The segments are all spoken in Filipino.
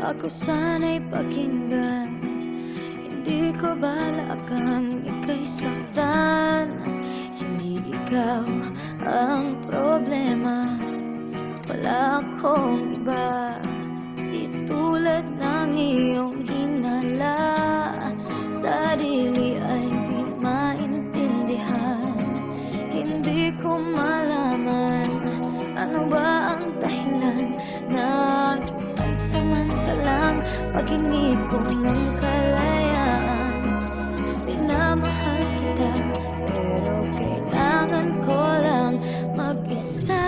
Ako sana'y pakinggan, hindi ko balakang ika'y saktan. Hindi ikaw ang problema, wala akong iba. Di tulad ng iyong hinala, sarili ay di maintindihan. Hindi ko malaman ano ba ang dahilan ng pansamantalang pag-ingig ko ng kalayaan. Minamahal kita pero kailangan ko lang mag-isa.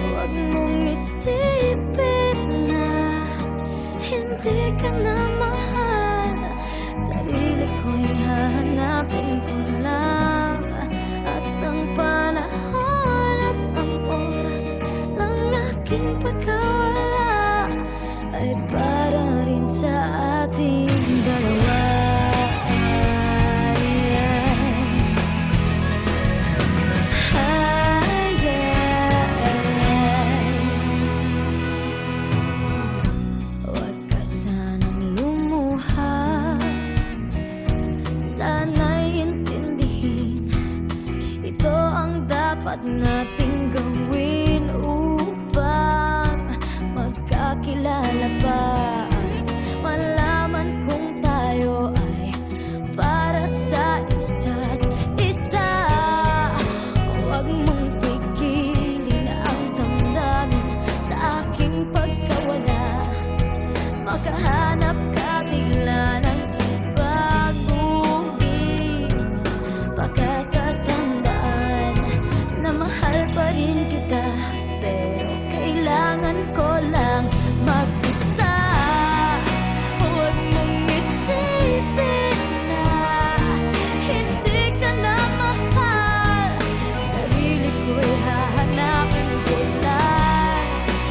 Huwag mong isipin na hindi ka na mahal. Sarili ko'y hahanapin ko lang, at ang panahon at ang oras ng aking pagkawala ay para rin sa ating dalawa. Huwag ka sanang lumuha, sana'y intindihin, ito ang dapat nating gawin upang magkakilala pa. Malaman kung tayo ay para sa isa't isa. Huwag mong pigilin ang damdamin sa aking pagkawala. Makahanap ka bigla ng pag-uwi. Pagkakatandaan na mahal pa rin kita, pero kailangan ko lang mag-isa. Huwag mong isipin na hindi ka na mahal. Sarili ko'y hahanapin ko lang,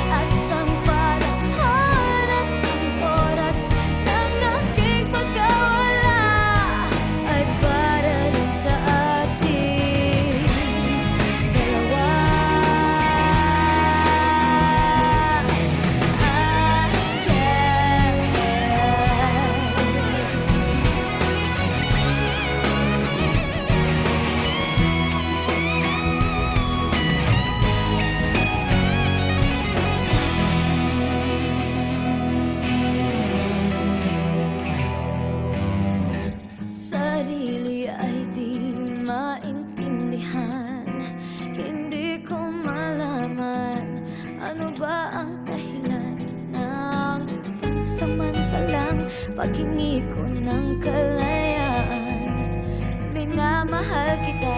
at ang panahon at ang oras ng aking pagkawala ay para rin sa ating dalawa. Sarili ay di maintindihan, hindi ko malaman ano ba ang dahilan ng pansamantalang pag-hingi ko ng kalayaan. Minamahal kita